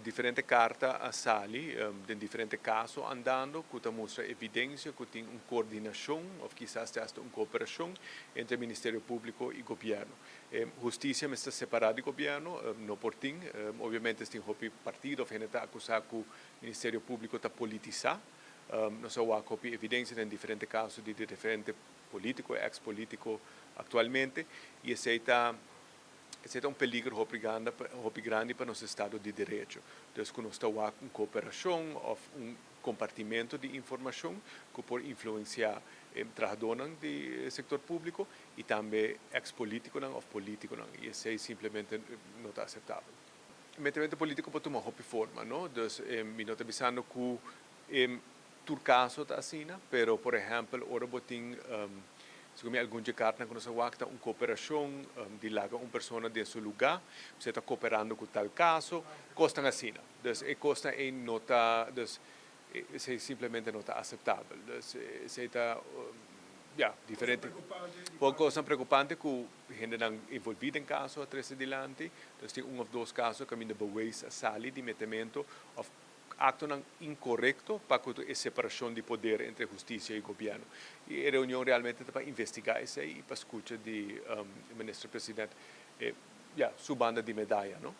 differente carta a sali, de differente caso andando, que mostra evidencia que tem una coordinación o quizás hasta una cooperación entre Ministerio Público y Gobierno. Justicia está separada del Gobierno, no por ti, obviamente este partido que está acusado que el Ministerio Público está politizado, no se ha evidencia en diferentes casos de diferentes políticos, ex-políticos actualmente, y ese está um peligro muito grande para nosso Estado de Direito. Então, quando está uma cooperação ou compartimento de informação que pode influenciar trabalhadores do setor público e também ex-políticos ou políticos, e isso é simplesmente não está aceitável. O metimento político pode tomar outra forma, não? Então, me estou avisando que tur caso está assim, pero, por exemplo, ora botin secondo me alcune carta quando si guarda una cooperazione di laga una persona del suo lugar, si sta cooperando con tal caso, costano assim. Dus e costa e nota, dus se simplesmente non è accettabile. Dus se está differente. Poco sono preoccupante che gente non involvita in caso a tres adelante, dus tem un o dos casos che mi beweis a sali di mettimento of acto incorrecto para a separação de poder entre justiça e governo. E a reunião realmente para investigar isso e para escutar do ministro-presidente sua banda de medalha, não?